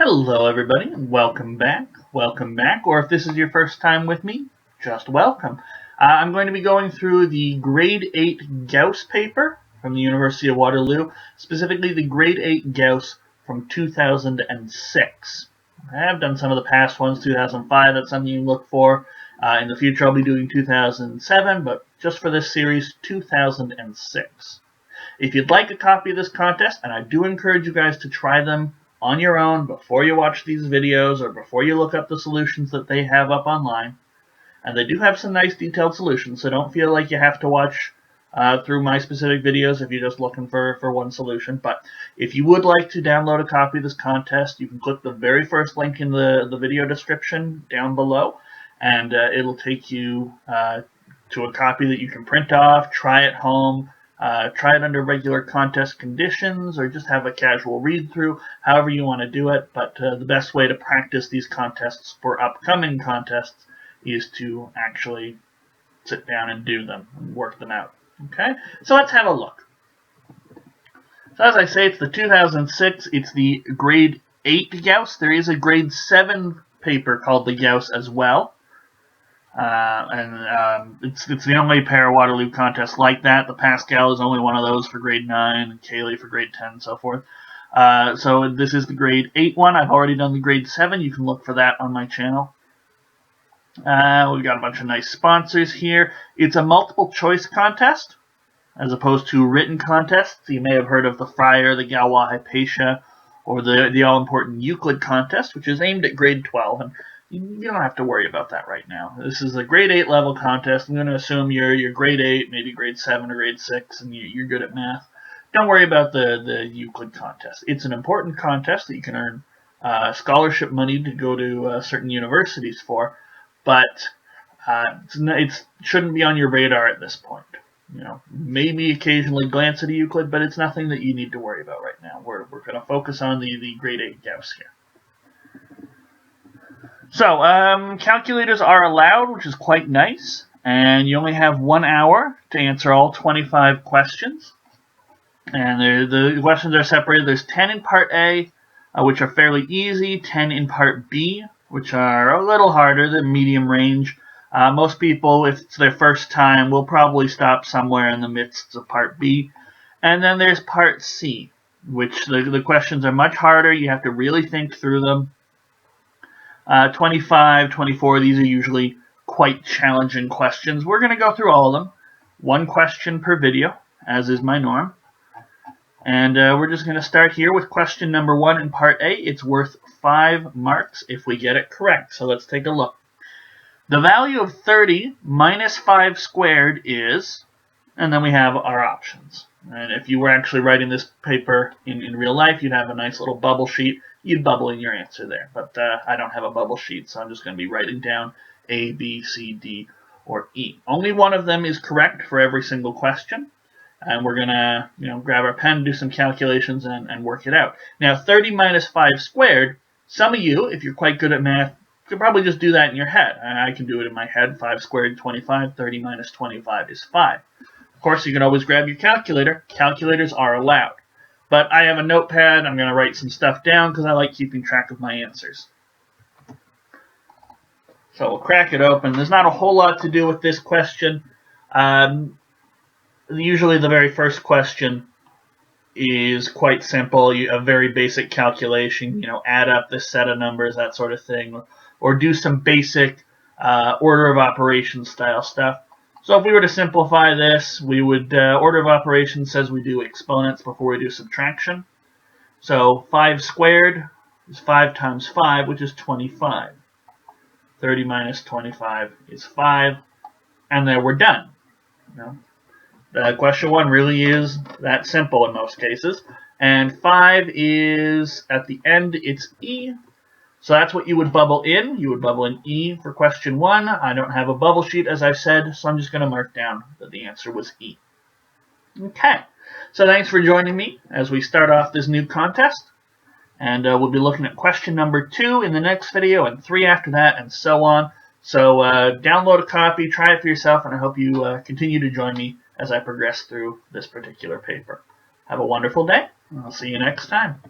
Hello everybody, and welcome back, or if this is your first time with me, just welcome. I'm going to be going through the Grade 8 Gauss paper from the University of Waterloo, specifically the Grade 8 Gauss from 2006. I have done some of the past ones, 2005, that's something you can look for. In the future I'll be doing 2007, but just for this series, 2006. If you'd like a copy of this contest, and I do encourage you guys to try them on your own before you watch these videos or before you look up the solutions that they have up online. And they do have some nice detailed solutions, so don't feel like you have to watch through my specific videos if you're just looking for one solution. But if you would like to download a copy of this contest, you can click the very first link in the video description down below, and it'll take you to a copy that you can print off, try at home, try it under regular contest conditions, or just have a casual read-through, however you want to do it. But the best way to practice these contests for upcoming contests is to actually sit down and do them and work them out. Okay, so let's have a look. So as I say, it's the 2006, it's the Grade 8 Gauss. There is a Grade 7 paper called the Gauss as well. It's the only pair of Waterloo contests like that. The Pascal is only one of those for Grade 9, and Cayley for Grade 10, and so forth. So this is the Grade 8 one. I've already done the Grade 7. You can look for that on my channel. We've got a bunch of nice sponsors here. It's a multiple choice contest, as opposed to written contests. You may have heard of the Fryer, the Galois Hypatia, or the all-important Euclid contest, which is aimed at Grade 12. And you don't have to worry about that right now. This is a Grade 8 level contest. I'm going to assume you're Grade 8, maybe Grade 7 or Grade 6, and you're good at math. Don't worry about the Euclid contest. It's an important contest that you can earn scholarship money to go to certain universities for, but it shouldn't be on your radar at this point. You know, maybe occasionally glance at a Euclid, but it's nothing that you need to worry about right now. We're going to focus on the Grade 8 Gauss here. So, calculators are allowed, which is quite nice, and you only have 1 hour to answer all 25 questions. And the questions are separated. There's 10 in Part A, which are fairly easy, 10 in Part B, which are a little harder, the medium range. Most people, if it's their first time, will probably stop somewhere in the midst of Part B. And then there's Part C, which the questions are much harder. You have to really think through them. 25, 24, these are usually quite challenging questions. We're going to go through all of them. One question per video, as is my norm. And we're just going to start here with question number 1 in Part A. It's worth 5 marks if we get it correct. So let's take a look. The value of 30 minus 5 squared is, and then we have our options. And if you were actually writing this paper in real life, you'd have a nice little bubble sheet. You'd bubble in your answer there. But I don't have a bubble sheet, so I'm just going to be writing down A, B, C, D, or E. Only one of them is correct for every single question. And we're going to grab our pen, do some calculations, and work it out. Now, 30 minus 5 squared, some of you, if you're quite good at math, could probably just do that in your head. I can do it in my head. 5 squared, 25. 30 minus 25 is 5. Of course, you can always grab your calculator. Calculators are allowed. But I have a notepad. I'm going to write some stuff down because I like keeping track of my answers. So we'll crack it open. There's not a whole lot to do with this question. Usually the very first question is quite simple. A very basic calculation, add up this set of numbers, that sort of thing. Or do some basic order of operations style stuff. So if we were to simplify this, we would, order of operations says we do exponents before we do subtraction. So 5 squared is 5 times 5, which is 25. 30 minus 25 is 5. And then we're done. Question 1 really is that simple in most cases. And 5 is, at the end, it's E. So that's what you would bubble in. You would bubble in E for question 1. I don't have a bubble sheet, as I've said, so I'm just going to mark down that the answer was E. Okay, so thanks for joining me as we start off this new contest. And we'll be looking at question number 2 in the next video, and 3 after that, and so on. So download a copy, try it for yourself, and I hope you continue to join me as I progress through this particular paper. Have a wonderful day, and I'll see you next time.